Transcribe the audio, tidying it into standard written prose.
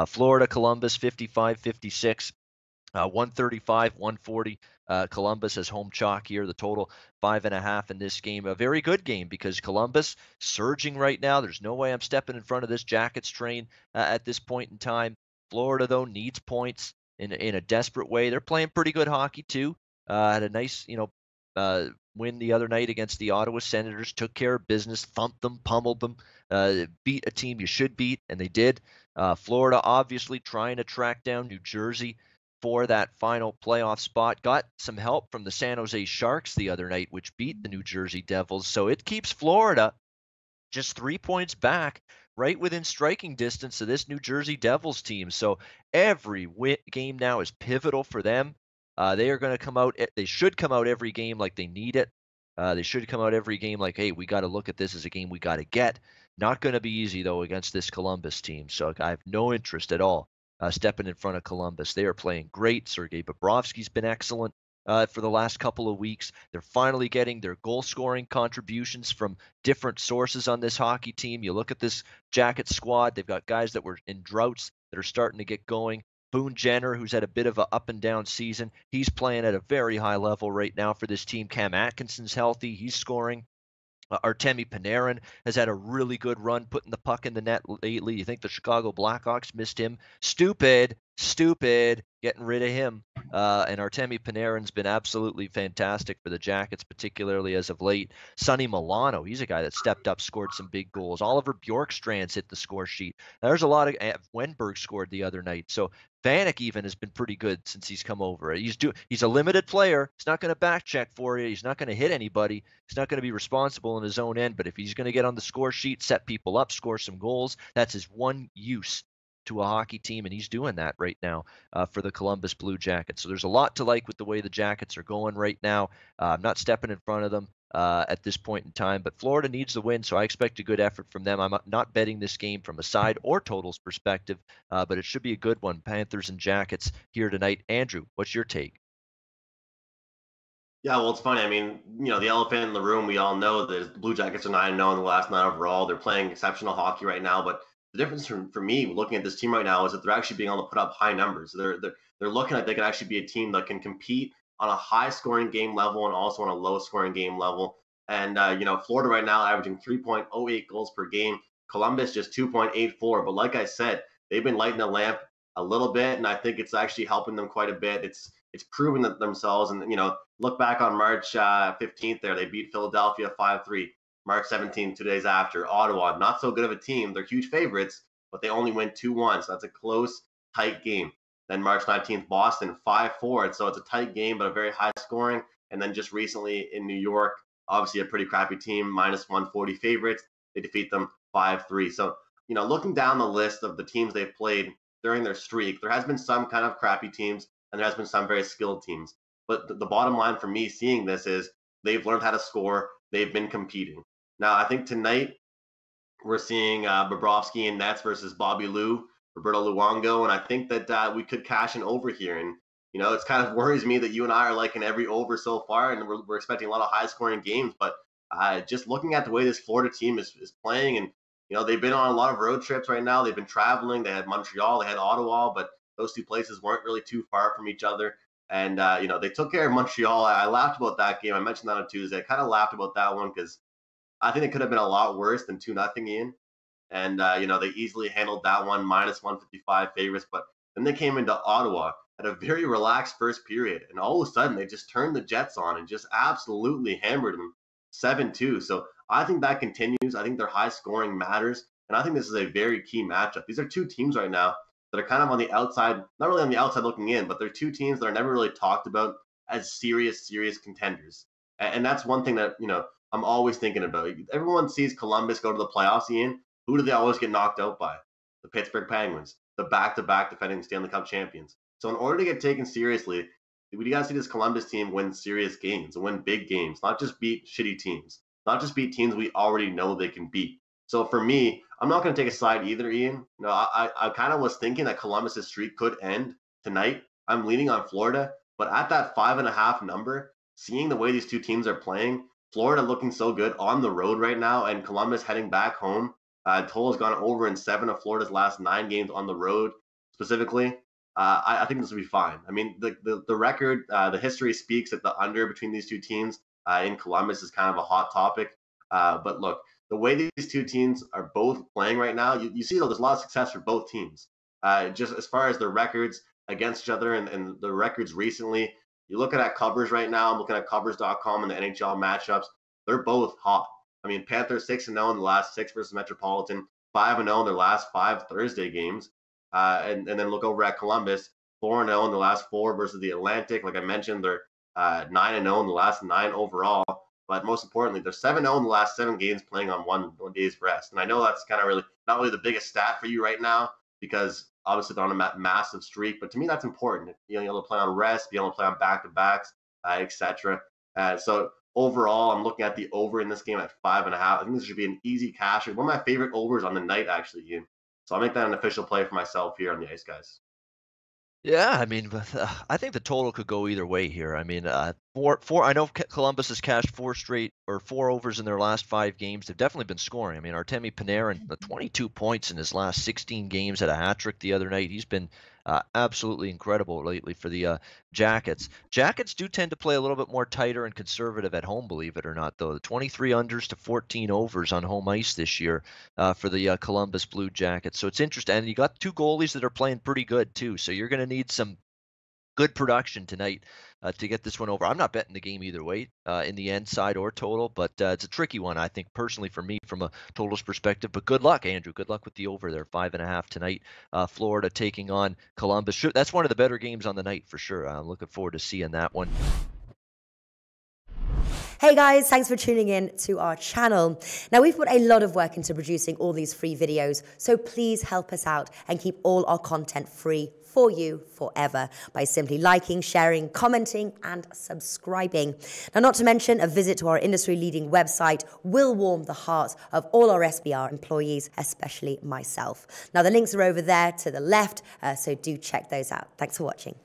Florida, Columbus, 55-56. 135, 140. Columbus has home chalk here. The total 5.5 in this game. A very good game because Columbus surging right now. There's no way I'm stepping in front of this Jackets train at this point in time. Florida, though, needs points in a desperate way. They're playing pretty good hockey, too. Had a nice, win the other night against the Ottawa Senators. Took care of business, thumped them, pummeled them, beat a team you should beat, and they did. Florida obviously trying to track down New Jersey for that final playoff spot. Got some help from the San Jose Sharks the other night, which beat the New Jersey Devils. So it keeps Florida just 3 points back, right within striking distance of this New Jersey Devils team. So every game now is pivotal for them. They are going to come out. They should come out every game like they need it. They should come out every game like, hey, we got to look at this as a game we got to get. Not going to be easy, though, against this Columbus team. So I have no interest at all stepping in front of Columbus. They are playing great. Sergei Bobrovsky's been excellent for the last couple of weeks. They're finally getting their goal-scoring contributions from different sources on this hockey team. You look at this Jacket squad, they've got guys that were in droughts that are starting to get going. Boone Jenner, who's had a bit of an up-and-down season, he's playing at a very high level right now for this team. Cam Atkinson's healthy. He's scoring. Artemi Panarin has had a really good run putting the puck in the net lately. You think the Chicago Blackhawks missed him? Stupid, getting rid of him. And Artemi Panarin's been absolutely fantastic for the Jackets, particularly as of late. Sonny Milano, he's a guy that stepped up, scored some big goals. Oliver Bjorkstrand's hit the score sheet. There's a lot of Wenberg scored the other night. So Vanek even has been pretty good since he's come over. He's a limited player. He's not going to back check for you. He's not going to hit anybody. He's not going to be responsible in his own end. But if he's going to get on the score sheet, set people up, score some goals, that's his one use to a hockey team, and he's doing that right now for the Columbus Blue Jackets. So there's a lot to like with the way the Jackets are going right now. I'm not stepping in front of them at this point in time, but Florida needs the win, so I expect a good effort from them. I'm not betting this game from a side or totals perspective, but it should be a good one. Panthers and Jackets here tonight. Andrew, what's your take? Yeah, well, it's funny. I mean, the elephant in the room, we all know that the Blue Jackets are 9-0 in the last 9 overall. They're playing exceptional hockey right now, but the difference for me looking at this team right now is that they're actually being able to put up high numbers. They're looking like they can actually be a team that can compete on a high scoring game level and also on a low scoring game level. And Florida right now averaging 3.08 goals per game. Columbus just 2.84. But like I said, they've been lighting the lamp a little bit, and I think it's actually helping them quite a bit. It's proven that themselves. And look back on March 15th there, they beat Philadelphia 5-3. March 17th, 2 days after, Ottawa, not so good of a team. They're huge favorites, but they only win 2-1. So that's a close, tight game. Then March 19th, Boston, 5-4. So it's a tight game, but a very high scoring. And then just recently in New York, obviously a pretty crappy team, minus 140 favorites. They defeat them 5-3. So, looking down the list of the teams they've played during their streak, there has been some kind of crappy teams, and there has been some very skilled teams. But the bottom line for me seeing this is they've learned how to score. They've been competing. Now, I think tonight we're seeing Bobrovsky and Nets versus Bobby Lou, Roberto Luongo, and I think that we could cash an over here. And, it's kind of worries me that you and I are liking every over so far, and we're expecting a lot of high-scoring games. But just looking at the way this Florida team is playing, and, they've been on a lot of road trips right now. They've been traveling. They had Montreal, they had Ottawa, but those two places weren't really too far from each other. And, they took care of Montreal. I laughed about that game. I mentioned that on Tuesday. I kind of laughed about that one because I think it could have been a lot worse than 2-0 Ian. And, they easily handled that one, minus 155 favorites. But then they came into Ottawa at a very relaxed first period. And all of a sudden, they just turned the Jets on and just absolutely hammered them 7-2. So I think that continues. I think their high scoring matters. And I think this is a very key matchup. These are two teams right now that are kind of on the outside, not really on the outside looking in, but they're two teams that are never really talked about as serious contenders. And that's one thing that, I'm always thinking about. Everyone sees Columbus go to the playoffs, Ian. Who do they always get knocked out by? The Pittsburgh Penguins, the back-to-back defending Stanley Cup champions. So in order to get taken seriously, we got to see this Columbus team win serious games and win big games, not just beat shitty teams, not just beat teams we already know they can beat. So for me, I'm not going to take a side either, Ian. I kind of was thinking that Columbus's streak could end tonight. I'm leaning on Florida, but at that 5.5 number, seeing the way these two teams are playing, Florida looking so good on the road right now, and Columbus heading back home. Total's gone over in 7 of Florida's last 9 games on the road. specifically, I think this will be fine. I mean, the record, the history speaks that the under between these two teams in Columbus is kind of a hot topic. But look, the way these two teams are both playing right now, you see there's a lot of success for both teams. Just as far as the records against each other and the records recently, you look at covers right now. I'm looking at covers.com and the NHL matchups. They're both hot. I mean, Panthers 6-0 in the last 6 versus Metropolitan, 5-0 in their last 5 Thursday games. And then look over at Columbus, 4-0 in the last 4 versus the Atlantic. Like I mentioned, they're 9-0 in the last 9 overall. But most importantly, they're 7-0 in the last 7 games playing on one day's rest. And I know that's kind of really not really the biggest stat for you right now because obviously they're on a massive streak. But to me, that's important. You know, you're able to play on rest, be able to play on back-to-backs, etc. So overall, I'm looking at the over in this game at 5.5. I think this should be an easy cash. One of my favorite overs on the night, actually, Ian. So I'll make that an official play for myself here on the Ice Guys. Yeah, I mean, I think the total could go either way here. I mean, four. I know Columbus has cashed 4 overs in their last 5 games. They've definitely been scoring. I mean, Artemi Panarin, 22 points in his last 16 games, had a hat trick the other night. He's been absolutely incredible lately for the Jackets. Jackets do tend to play a little bit more tighter and conservative at home, believe it or not, though. The 23 unders to 14 overs on home ice this year for the Columbus Blue Jackets. So it's interesting. And you got 2 goalies that are playing pretty good, too. So you're going to need some good production tonight to get this one over. I'm not betting the game either way in the end side or total, but it's a tricky one, I think, personally for me from a totals perspective. But good luck, Andrew. Good luck with the over there. 5.5 tonight. Florida taking on Columbus. Sure, that's one of the better games on the night for sure. I'm looking forward to seeing that one. Hey guys, thanks for tuning in to our channel. Now, we've put a lot of work into producing all these free videos, so please help us out and keep all our content free for you forever by simply liking, sharing, commenting, and subscribing. Now, not to mention, a visit to our industry-leading website will warm the hearts of all our SBR employees, especially myself. Now, the links are over there to the left, so do check those out. Thanks for watching.